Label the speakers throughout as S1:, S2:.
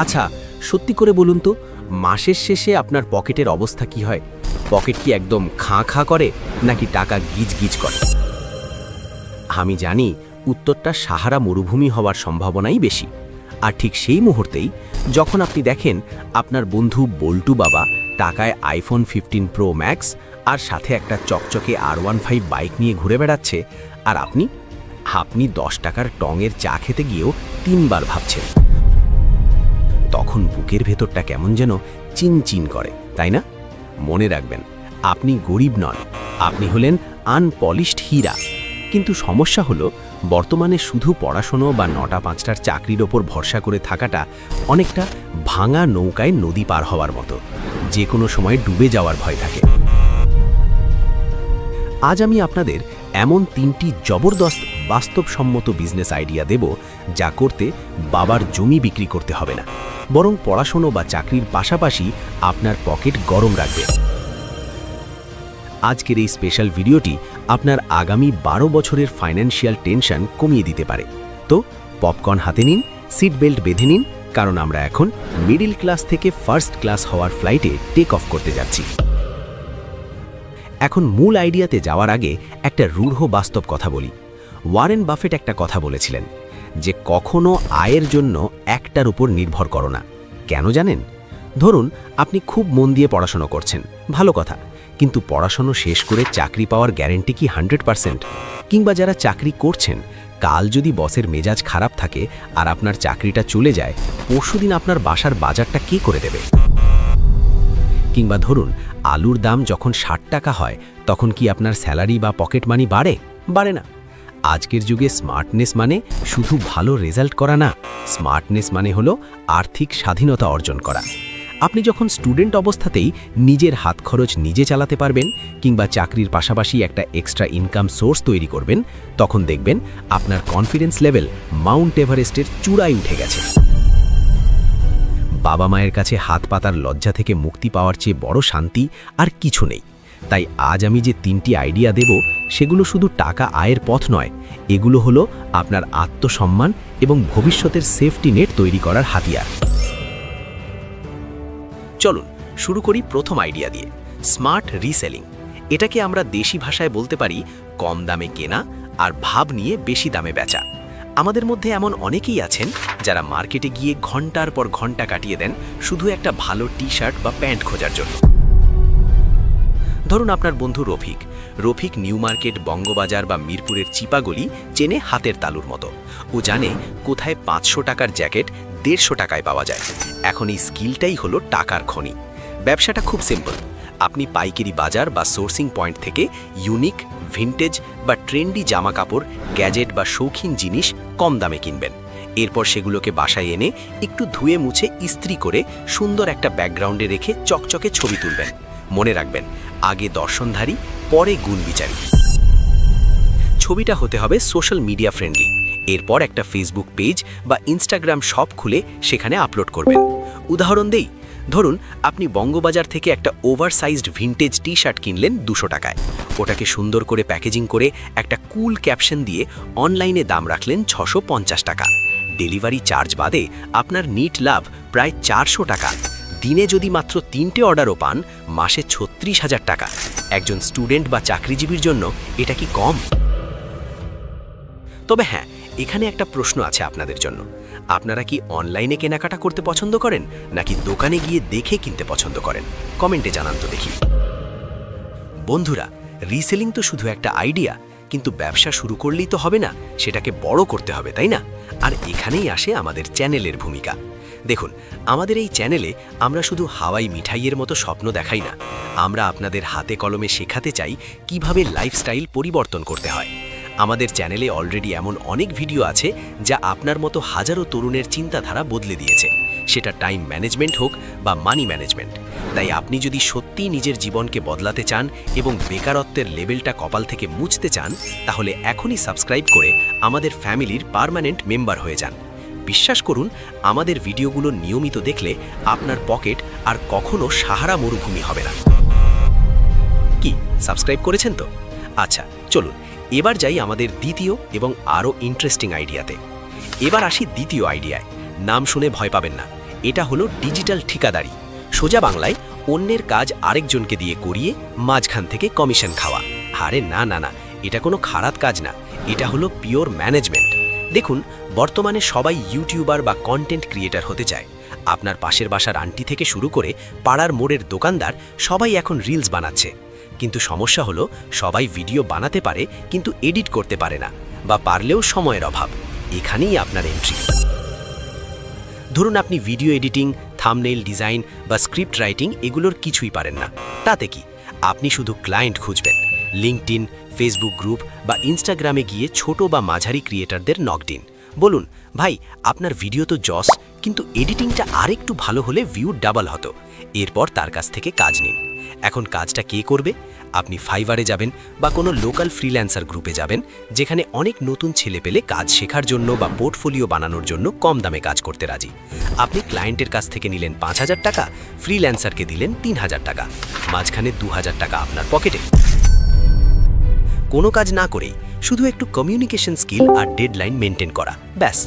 S1: আচ্ছা, সত্যি করে বলুন তো, মাসের শেষে আপনার পকেটের অবস্থা কি হয়? পকেট কি একদম খাঁ খাঁ করে, নাকি টাকা গিজ গিজ করে? আমি জানি উত্তরটা সাহারা মরুভূমি হওয়ার সম্ভাবনাই বেশি। আর ঠিক সেই মুহূর্তেই যখন আপনি দেখেন আপনার বন্ধু বল্টু বাবা টাকায় আইফোন 15 প্রো ম্যাক্স আর সাথে একটা চকচকে R15 বাইক নিয়ে ঘুরে বেড়াচ্ছে, আর আপনি 10 টাকার টঙের চা খেতে গিয়েও 3 বার ভাবছেন, তখন বুকের ভেতরটা কেমন যেন চিনচিন করে, তাই না? মনে রাখবেন, আপনি গরিব নন, আপনি হলেন আনপলিশড হীরা। কিন্তু সমস্যা হলো, বর্তমানে শুধু পড়াশোনা বা 9টা-5টার চাকরির ওপর ভরসা করে থাকাটা অনেকটা ভাঙা নৌকায় নদী পার হওয়ার মতো, যে কোনো সময় ডুবে যাওয়ার ভয় থাকে। আজ আমি আপনাদের এমন 3টি জবরদস্ত বাস্তবসম্মত বিজনেস আইডিয়া দেব, যা করতে বাবার জমি বিক্রি করতে হবে না, বরং পড়াশোনা বা চাকরির পাশাপাশি আপনার পকেট গরম রাখবে। আজকের এই স্পেশাল ভিডিওটি আপনার আগামী 12 বছরের ফাইন্যান্সিয়াল টেনশন কমিয়ে দিতে পারে। তো পপকর্ন হাতে নিন, সিট বেল্ট বেঁধে নিন, কারণ আমরা এখন মিডল ক্লাস থেকে ফার্স্ট ক্লাস হওয়ার ফ্লাইটে টেক অফ করতে যাচ্ছি। এখন মূল আইডিয়াতে যাওয়ার আগে একটা রূঢ় বাস্তব কথা বলি। ওয়ারেন বাফেট একটা কথা বলেছিলেন যে কখনো আয়ের জন্য একটার উপর নির্ভর করো না। কেন জানেন? ধরুন আপনি খুব মন দিয়ে পড়াশোনা করছেন, ভালো কথা, কিন্তু পড়াশোনা শেষ করে চাকরি পাওয়ার গ্যারেন্টি কি 100%? কিংবা যারা চাকরি করছেন, কাল যদি বসের মেজাজ খারাপ থাকে আর আপনার চাকরিটা চলে যায়, পরশুদিন আপনার বাসার বাজারটা কে করে দেবে? কিংবা ধরুন আলুর দাম যখন 60 টাকা হয়, তখন কি আপনার স্যালারি বা পকেট মানি বাড়ে না। আজকের যুগে স্মার্টনেস মানে শুধু ভালো রেজাল্ট করা না, স্মার্টনেস মানে হলো আর্থিক স্বাধীনতা অর্জন করা। আপনি যখন স্টুডেন্ট অবস্থাতেই নিজের হাত খরচ নিজে চালাতে পারবেন, কিংবা চাকরির পাশাপাশি একটা এক্সট্রা ইনকাম সোর্স তৈরি করবেন, তখন দেখবেন আপনার কনফিডেন্স লেভেল মাউন্ট এভারেস্টের চূড়ায় উঠে গেছে। বাবা মায়ের কাছে হাত পাতার লজ্জা থেকে মুক্তি পাওয়ার চেয়ে বড় শান্তি আর কিছু নেই। তাই আজ আমি যে 3টি আইডিয়া দেব, সেগুলো শুধু টাকা আয়ের পথ নয়, এগুলো হলো আপনার আত্মসম্মান এবং ভবিষ্যতের সেফটি নেট তৈরি করার হাতিয়ার। চলুন শুরু করি প্রথম আইডিয়া দিয়ে, স্মার্ট রিসেলিং। এটাকে আমরা দেশি ভাষায় বলতে পারি কম দামে কেনা আর ভাব নিয়ে বেশি দামে বেচা। আমাদের মধ্যে এমন অনেকেই আছেন যারা মার্কেটে গিয়ে ঘন্টার পর ঘন্টা কাটিয়ে দেন শুধু একটা ভালো টি-শার্ট বা প্যান্ট খোঁজার জন্য। ধরুন আপনার বন্ধু রফিক নিউ মার্কেট, বঙ্গবাজার বা মিরপুরের চিপাগলি চেনে হাতের তালুর মতো। ও জানে কোথায় 500 টাকার জ্যাকেট 150 টাকায় পাওয়া যায়। এখন এই স্কিলটাই হলো টাকার খনি। ব্যবসাটা খুব সিম্পল। আপনি পাইকারি বাজার বা সোর্সিং পয়েন্ট থেকে ইউনিক, ভিনটেজ বা ট্রেন্ডি জামা কাপড়, গ্যাজেট বা শৌখিন জিনিস কম দামে কিনবেন। এরপর সেগুলোকে বাসায় এনে একটু ধুয়ে মুছে ইস্ত্রি করে সুন্দর একটা ব্যাকগ্রাউন্ডে রেখে চকচকে ছবি তুলবেন। মনে রাখবেন, আগে দর্শনধারী, পরে গুণবিচারী। ছবিটা হতে হবে সোশ্যাল মিডিয়া ফ্রেন্ডলি। এরপর একটা ফেসবুক পেজ বা ইনস্টাগ্রাম শপ খুলে সেখানে আপলোড করবেন। উদাহরণ দেই, ধরুন আপনি বঙ্গবাজার থেকে একটা ওভারসাইজড ভিনটেজ টি-শার্ট কিনলেন 200 টাকায়। ওটাকে সুন্দর করে প্যাকেজিং করে একটা কুল ক্যাপশন দিয়ে অনলাইনে দাম রাখলেন 650 টাকা। ডেলিভারি চার্জ বাদে আপনার নিট লাভ প্রায় 400 টাকা। দিনে যদি মাত্র 3টে অর্ডারও পান, মাসে 36,000 টাকা। একজন স্টুডেন্ট বা চাকরিজীবীর জন্য এটা কি কম? তবে হ্যাঁ, এখানে একটা প্রশ্ন আছে আপনাদের জন্য। আপনারা কি অনলাইনে কেনাকাটা করতে পছন্দ করেন, নাকি দোকানে গিয়ে দেখে কিনতে পছন্দ করেন? কমেন্টে জানান তো দেখি। বন্ধুরা, রিসেলিং তো শুধু একটা আইডিয়া, কিন্তু ব্যবসা শুরু করলেই তো হবে না, সেটাকে বড় করতে হবে, তাই না? আর এখানেই আসে আমাদের চ্যানেলের ভূমিকা। দেখুন, আমাদের এই চ্যানেলে আমরা শুধু হাওয়াই মিঠাইয়ের মতো স্বপ্ন দেখাই না, আমরা আপনাদের হাতে কলমে শেখাতে চাই কিভাবে লাইফস্টাইল পরিবর্তন করতে হয়। আমাদের চ্যানেলে অলরেডি এমন অনেক ভিডিও আছে যা আপনার মতো হাজারো তরুণের চিন্তাধারা বদলে দিয়েছে, সেটা টাইম ম্যানেজমেন্ট হোক বা মানি ম্যানেজমেন্ট। তাই আপনি যদি সত্যিই নিজের জীবনকে বদলাতে চান এবং বেকারত্বের লেভেলটা কপাল থেকে মুছতে চান, তাহলে এখনই সাবস্ক্রাইব করে আমাদের ফ্যামিলির পার্মানেন্ট মেম্বার হয়ে যান। বিশ্বাস করুন, আমাদের ভিডিওগুলো নিয়মিত দেখলে আপনার পকেট আর কখনো সাহারা মরুভূমি হবে না। কি সাবস্ক্রাইব করেছেন তো? আচ্ছা, চলুন এবার যাই আমাদের দ্বিতীয় এবং আরও ইন্টারেস্টিং আইডিয়াতে। এবার আসি দ্বিতীয় আইডিয়ায়। নাম শুনে ভয় পাবেন না, এটা হলো ডিজিটাল ঠিকাদারি। সোজা বাংলায় অন্যের কাজ আরেকজনকে দিয়ে করিয়ে মাঝখান থেকে কমিশন খাওয়া। আরে না না না, এটা কোনো খারাপ কাজ না, এটা হলো পিওর ম্যানেজমেন্ট। দেখুন, বর্তমানে সবাই ইউটিউবার বা কন্টেন্ট ক্রিয়েটার হতে চায়। আপনার পাশের বাসার আন্টি থেকে শুরু করে পাড়ার মোড়ের দোকানদার সবাই এখন রিলস বানাচ্ছে। কিন্তু সমস্যা হলো, সবাই ভিডিও বানাতে পারে কিন্তু এডিট করতে পারে না, বা পারলেও সময়ের অভাব। এখানেই আপনার এন্ট্রি। ধরুন আপনি ভিডিও এডিটিং, থাম্বনেইল ডিজাইন বা স্ক্রিপ্ট রাইটিং এগুলোর কিছুই পারেন না। তাতে কি, আপনি শুধু ক্লায়েন্ট খুঁজবেন। লিঙ্কডইন, ফেসবুক গ্রুপ বা ইনস্টাগ্রামে গিয়ে ছোট বা মাঝারি ক্রিয়েটারদের নক দিন। বলুন, ভাই আপনার ভিডিও তো জস, কিন্তু এডিটিংটা আরেকটু ভালো হলে ভিউ ডাবল হতো। এরপর তার কাছ থেকে কাজ নিন। এখন কাজটা কে করবে? আপনি ফাইভারে যাবেন বা কোনো লোকাল ফ্রিল্যান্সার গ্রুপে যাবেন, যেখানে অনেক নতুন ছেলে পেলে কাজ শেখার জন্য বা পোর্টফোলিও বানানোর জন্য কম দামে কাজ করতে রাজি। আপনি ক্লায়েন্টের কাছ থেকে নিলেন 5,000 টাকা, ফ্রিল্যান্সারকে দিলেন 3,000 টাকা, মাঝখানে 2,000 টাকা আপনার পকেটে। কোনো কাজ না করেই শুধু একটু কমিউনিকেশন স্কিল আর ডেডলাইন মেনটেন করা, ব্যাস।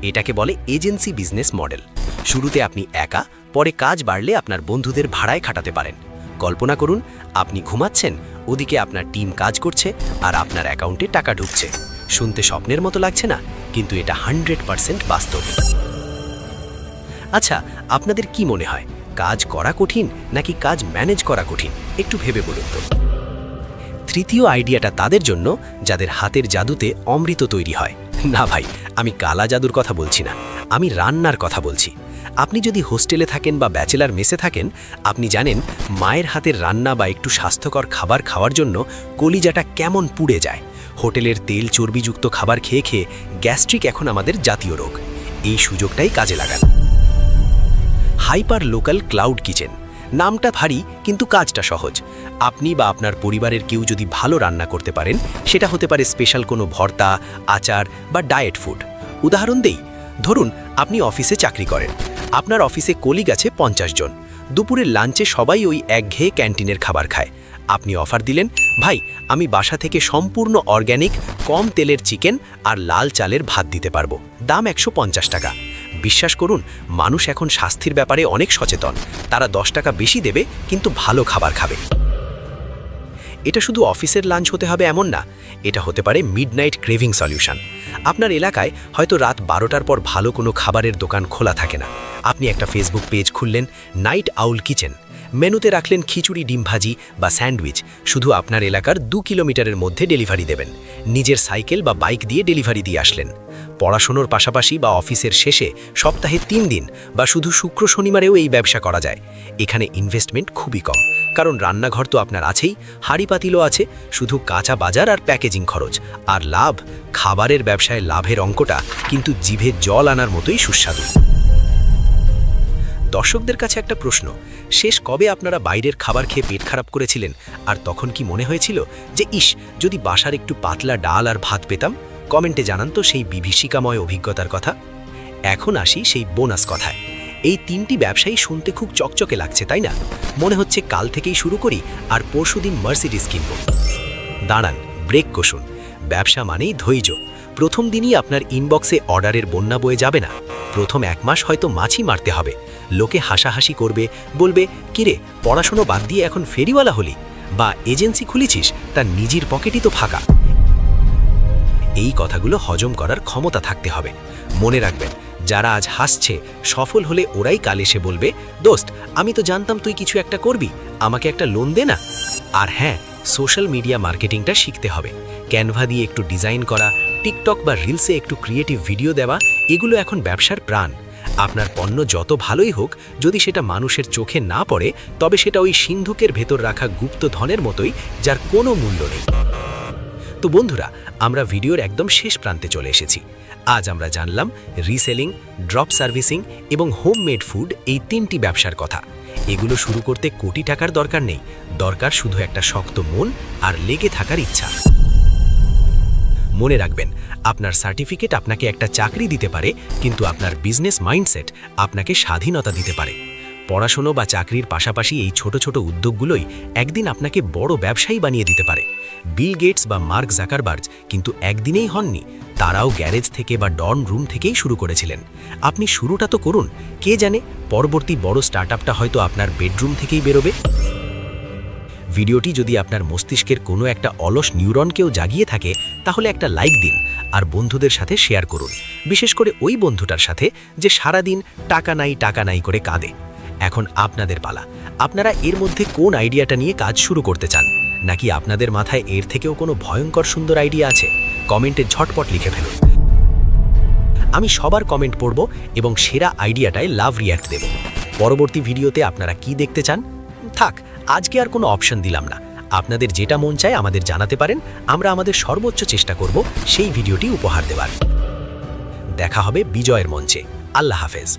S1: এটাকে বলে এজেন্সি বিজনেস মডেল। শুরুতে আপনি একা, পরে কাজ বাড়লে আপনার বন্ধুদের ভাড়ায় খাটাতে পারেন। কল্পনা করুন, আপনি ঘুমাচ্ছেন, ওদিকে আপনার টিম কাজ করছে আর আপনার অ্যাকাউন্টে টাকা ঢুকছে। শুনতে স্বপ্নের মতো লাগছে না? কিন্তু এটা 100% বাস্তব। আচ্ছা, আপনাদের কি মনে হয়, কাজ করা কঠিন নাকি কাজ ম্যানেজ করা কঠিন? একটু ভেবে বলুন তো। তৃতীয় আইডিয়াটা তাদের জন্য যাদের হাতের জাদুতে অমৃত তৈরি হয়। না ভাই, আমি কালা জাদুর কথা বলছি না, আমি রান্নার কথা বলছি। আপনি যদি হোস্টেলে থাকেন বা ব্যাচেলার মেসে থাকেন, আপনি জানেন মায়ের হাতের রান্না বা একটু স্বাস্থ্যকর খাবার খাওয়ার জন্য কলিজাটা কেমন পুড়ে যায়। হোটেলের তেল চর্বিযুক্ত খাবার খেয়ে খেয়ে গ্যাস্ট্রিক এখন আমাদের জাতীয় রোগ। এই সুযোগটাই কাজে লাগান। হাইপার লোকাল ক্লাউড কিচেন নামটা ভারী, কিন্তু কাজটা সহজ। আপনি বা আপনার পরিবারের কেউ যদি ভালো রান্না করতে পারেন, সেটা হতে পারে স্পেশাল কোনো ভর্তা, আচার বা ডায়েট ফুড। উদাহরণ দেই, ধরুন আপনি অফিসে চাকরি করেন, আপনার অফিসে কলিগ আছে 50 জন। দুপুরের লাঞ্চে সবাই ওই একঘেয়ে ক্যান্টিনের খাবার খায়। আপনি অফার দিলেন, ভাই আমি বাসা থেকে সম্পূর্ণ অর্গ্যানিক, কম তেলের চিকেন আর লাল চালের ভাত দিতে পারবো, দাম 150 টাকা। বিশ্বাস করুন, মানুষ এখন স্বাস্থ্যের ব্যাপারে অনেক সচেতন। তারা 10 টাকা বেশি দেবে, কিন্তু ভালো খাবার খাবে। এটা শুধু অফিসের লাঞ্চ হতে হবে এমন না, এটা হতে পারে মিডনাইট ক্রেভিং সলিউশন। আপনার এলাকায় হয়তো রাত 12টার পর ভালো কোনো খাবারের দোকান খোলা থাকে না। আপনি একটা ফেসবুক পেজ খুললেন, নাইট আউল কিচেন। মেনুতে রাখলেন খিচুড়ি, ডিম ভাজি বা স্যান্ডউইচ। শুধু আপনার এলাকার 2 কিলোমিটারের মধ্যে ডেলিভারি দেবেন। নিজের সাইকেল বা বাইক দিয়ে ডেলিভারি দিয়ে আসলেন। পড়াশোনার পাশাপাশি বা অফিসের শেষে সপ্তাহে 3 দিন বা শুধু শুক্র শনিবারেও এই ব্যবসা করা যায়। এখানে ইনভেস্টমেন্ট খুবই কম, কারণ রান্নাঘর তো আপনার আছেই, হাঁড়ি পাতিলও আছে, শুধু কাঁচা বাজার আর প্যাকেজিং খরচ। আর লাভ, খাবারের ব্যবসায় লাভের অঙ্কটা কিন্তু জিভে জল আনার মতোই সুস্বাদু। দর্শকদের কাছে একটা প্রশ্ন, শেষ কবে আপনারা বাইরের খাবার খেয়ে পেট খারাপ করেছিলেন? আর তখন কি মনে হয়েছিল যে ইস, যদি বাসার একটু পাতলা ডাল আর ভাত পেতাম? কমেন্টে জানান তো সেই বিভীষিকাময় অভিজ্ঞতার কথা। এখন আসি সেই বোনাস কথায়। এই 3টি ব্যবসায়ী শুনতে খুব চকচকে লাগছে, তাই না? মনে হচ্ছে কাল থেকেই শুরু করি আর পরশুদিন মার্সিডিজ কিনব। দাঁড়ান, ব্রেক কষুন। ব্যবসা মানেই ধৈর্য। প্রথম দিনই আপনার ইনবক্সে অর্ডারের বন্যা বয়ে যাবে না। প্রথম 1 মাস হয়তো মাছি মারতে হবে। লোকে হাসাহাসি করবে, বলবে কিরে পড়াশোনা বাদ দিয়ে এখন ফেরিওয়ালা হলি, বা এজেন্সি খুলেছিস, তার নিজের পকেটই তো ফাঁকা। এই কথাগুলো হজম করার ক্ষমতা থাকতে হবে। মনে রাখবেন, যারা আজ হাসছে, সফল হলে ওরাই কাল এসে বলবে, দোস্ত আমি তো জানতাম তুই কিছু একটা করবি, আমাকে একটা লোন দে না। আর হ্যাঁ, সোশ্যাল মিডিয়া মার্কেটিংটা শিখতে হবে। ক্যানভা দিয়ে একটু ডিজাইন করা, টিকটক বা রিলসে একটু ক্রিয়েটিভ ভিডিও দেওয়া, এগুলো এখন ব্যবসার প্রাণ। আপনার পণ্য যত ভালোই হোক, যদি সেটা মানুষের চোখে না পড়ে, তবে সেটা ওই সিন্ধুকের ভেতর রাখা গুপ্ত ধনের মতোই, যার কোনো মূল্য নেই। তো বন্ধুরা, আমরা ভিডিওর একদম শেষ প্রান্তে চলে এসেছি। আজ আমরা জানলাম রিসেলিং, ড্রপ সার্ভিসিং এবং হোমমেড ফুড, এই 3টি ব্যবসার কথা। এগুলো শুরু করতে কোটি টাকার দরকার নেই, দরকার শুধু একটা শক্ত মন আর লেগে থাকার ইচ্ছা। মনে রাখবেন, আপনার সার্টিফিকেট আপনাকে একটা চাকরি দিতে পারে, কিন্তু আপনার বিজনেস মাইন্ডসেট আপনাকে স্বাধীনতা দিতে পারে। পড়াশোনা বা চাকরির পাশাপাশি এই ছোট ছোট উদ্যোগগুলোই একদিন আপনাকে বড় ব্যবসায়ী বানিয়ে দিতে পারে। বিল গেটস বা মার্ক জাকারবার্গ কিন্তু একদিনেই হননি, তারাও গ্যারেজ থেকে বা ডর্ম রুম থেকেই শুরু করেছিলেন। আপনি শুরুটা তো করুন, কে জানে পরবর্তী বড় স্টার্টআপটা হয়তো আপনার বেডরুম থেকেই বেরোবে। ভিডিওটি যদি আপনার মস্তিষ্কের কোনো একটা অলস নিউরনকেও জাগিয়ে থাকে তাহলে একটা লাইক দিন আর বন্ধুদের সাথে শেয়ার করুন, বিশেষ করে ওই বন্ধুটার সাথে যে সারাদিন টাকা নাই করে কাঁদে। এখন আপনাদের পালা, আপনারা এর মধ্যে কোন আইডিয়াটা নিয়ে কাজ শুরু করতে চান, নাকি আপনাদের মাথায় এর থেকেও কোনো ভয়ঙ্কর সুন্দর আইডিয়া আছে? কমেন্টে ঝটপট লিখে ফেলুন। আমি সবার কমেন্ট পড়ব এবং সেরা আইডিয়াটায় লাভ রিয়্যাক্ট দেব। পরবর্তী ভিডিওতে আপনারা কি দেখতে চান? থাক, আজকে আর কোনো অপশন দিলাম না, আপনাদের যেটা মন চায় আমাদের জানাতে পারেন, আমরা আমাদের সর্বোচ্চ চেষ্টা করব সেই ভিডিওটি উপহার দেওয়ার। দেখা হবে বিজয়ের মঞ্চে। আল্লাহ হাফেজ।